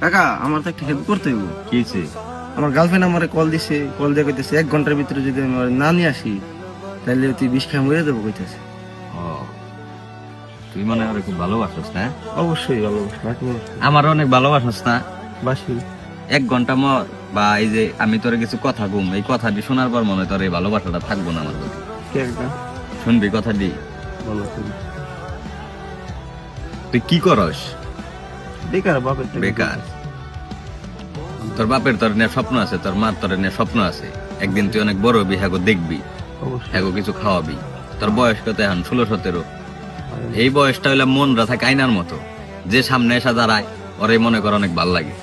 কাকা আমার তো একটা হেল্প করতে হইব। কি হয়েছে? আমার গার্লফ্রেন্ড আমারে কল দিছে, কল দিয়ে কইতেছে 1 ঘন্টার ভিতরে যদি আমি ওরে না নিয়ে আসি তাহলে তুই বিষ খেয়ে মরে দেবো কইতেছে। ও, তুই মনে হয় খুব ভালোবাসস না? অবশ্যই ভালোবাসি, আমার অনেক ভালোবাসস না? বাসি। 1 ঘন্টা মর বা এই যে আমি তোর কিছু কথা ঘুম, এই কথাটি শোনার পর মনে হয় তোর এই ভালোবাসাটা থাকবো না আমার প্রতি। কি একটা শুনবি কথাটি? ভালো করি। তুই কি করস? বেকার বাপের টাকা বেকার। তোর বাপের তোর নিয়ে স্বপ্ন আছে, তোর মার তোর নিয়ে স্বপ্ন আছে, একদিন তুই অনেক বড় হবি, হ্যাগো দেখবি, অবশ্যই। হ্যাগো কিছু খাওয়াবি। তোর বয়স কত এখন? 16-17। এই বয়সটা হইলে মনটা থাকে আয়নার মতো, যে সামনে এসে দাঁড়ায় ওরে মনে কর অনেক ভাল লাগে,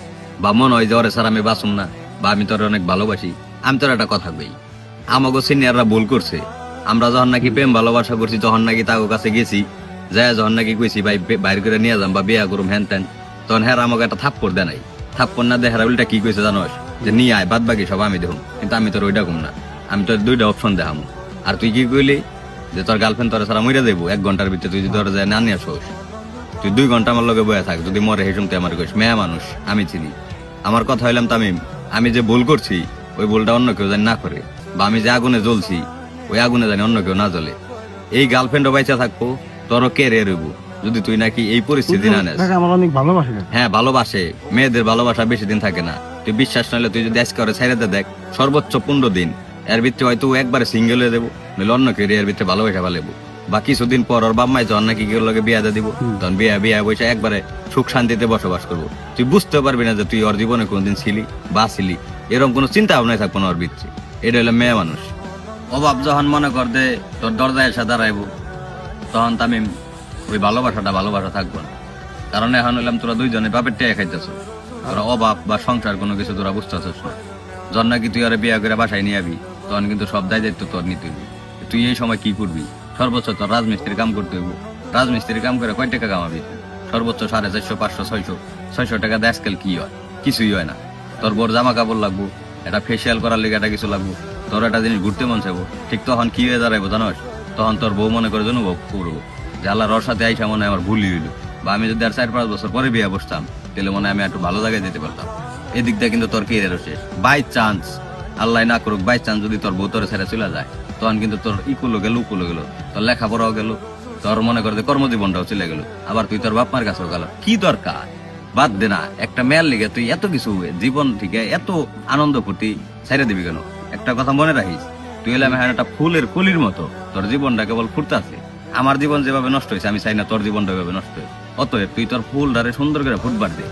বা মনে হয় যে ওরে স্যার আমি বাঁচুম না, বা আমি তোর অনেক ভালোবাসি। আমি তোর একটা কথা কই, আমাগো সিনিয়ররা ভুল করছে। আমরা যখন নাকি প্রেম ভালোবাসা করছি, যখন নাকি তাগো কাছে গেছি, যায় যখন নাকি কইছি ভাই বাইর করে নিয়ে যাম বা বিয়া করুম হ্যান ত্যান, তখন হ্যাঁ আমাকে একটা থাপ্পড় দেয় নাই। থাপ্পড় না দেখার উল্টা কি কইছে জানোস? যে নিয়ে আয়, বাদ বাকি সব আমি দেখুন। কিন্তু আমি তোর ওইটা কম না, আমি তোর 2টা অপশন দেখাম। আর তুই কি কইলি যে তোর গার্লফ্রেন্ড তোর সারা মইরা দেবো 1 ঘন্টার ভিতরে, তুই যদি ওরা যায় না নিয়ে আসোস, তুই 2 ঘন্টা আমার লগে বয়ে থাক, যদি মরে হেসুম তুই আমার কইস মেয়া মানুষ, আমি চিনি। আমার কথা হইলাম তামিম, আমি যে ভুল করছি ওই ভুলটা অন্য কেউ জানি না করে, বা আমি যে আগুনে জ্বলছি ওই আগুনে জানি অন্য কেউ না জ্বলে। এই গার্লফ্রেন্ডও বাইচা থাকবো, তোরও কেড়ে রইব যদি তুই নাকি এই পরিস্থিতি না নেস। কাকা আমার অনেক ভালোবাসে। হ্যাঁ ভালোবাসে, মেয়েদের ভালোবাসা বেশি দিন থাকে না। তুই বিশ্বাস নইলে তুই যদি আজকে ওরে ছেড়ে দে, দেখ সর্বোচ্চ 15 দিন, এর ভিতরে হয়তো একবারে সিঙ্গেল হয়ে দেবো, নইলে অন্য কেউ এর ভিতরে ভালোবাসা ভালোবো। বা কিছুদিন পর ওর বাপ মাই যখন নাকি কেউ লগে বিয়া দিয়ে দিব, তখন বিয়া বসে একবারে সুখ শান্তিতে বসবাস করবো। তুই বুঝতে পারবি না যে তুই ওর জীবনে কোনদিন ছিলি বা ছিলি, এরকম কোনো চিন্তা ভাবনাই থাকবো না ওর ভিতরে। এটা হলো মেয়ে মানুষ। অভাব যখন মনে কর দে তোর দরজায় এসে দাঁড়াইবো, তখন তামিম ওই ভালোবাসা থাকবো না। কারণ এখন হইলাম তোরা দুইজনে বাপের টেয়া খাইতেছ, তোরা অভাব বা সংসার কোনো কিছু তোরা বুঝতেছিস না। যখন নাকি তুই আরে বিয়া করে বাসায় নিয়ে আবি, তখন কিন্তু সব দায়িত্ব তোর নিতে হইবি। তুই এই সময় কি করবি? সর্বোচ্চ তোর রাজমিস্ত্রির কাম করতে হইব। রাজমিস্ত্রির কাম করে কয় টাকা কামাবি? সর্বোচ্চ 450, 500, 600 টাকা দিয়ে আজকাল কি হয়? কিছুই হয় না। তোর বোর জামা কাপড় লাগবো, এটা ফেসিয়াল করার লেগে একটা কিছু লাগবো, তোর একটা জিনিস ঘুরতে মন চাইবো, ঠিক তখন কি হয়ে দাঁড়াইবো জানোস? তখন তোর বউ মনে করে অনুভব করবো যে আল্লাহ ওর সাথে আইসা মনে হয় আমার ভুলই হইলো, বা আমি যদি আর 4-5 বছর পরে বিয়ে বসতাম তাহলে মনে হয় আমি একটু ভালো জায়গায় যেতে পারতাম। এদিক দিয়ে কিন্তু তোর কেরিয়ারও শেষ। বাই চান্স, আল্লাহ না করুক, বাই চান্স যদি তোর বউ তোর ছেড়ে চলে যায়, তখন কিন্তু তোর ইকুলো গেল, উকুলো গেল, তোর লেখাপড়াও গেল, তোর মনে করে কর্মজীবনটাও চলে গেল, আবার তুই তোর বাপ মার কাছেও গেল। কি দরকার? বাদ দে না, একটা মেয়ের লিগে তুই এত কিছু জীবন থেকে এত আনন্দ ফুর্তি ছেড়ে দিবি কেন? একটা কথা মনে রাখিস, তুই এলাম হ্যাঁ একটা ফুলের কলির মতো, তোর জীবনটা কেবল ফুটতে আছে। আমার জীবন যেভাবে নষ্ট হয়েছে আমি চাই না তোর জীবনটা এভাবে নষ্ট হয়েছে। অতএব তুই তোর ফুলটারে সুন্দর করে ফুটবার দে।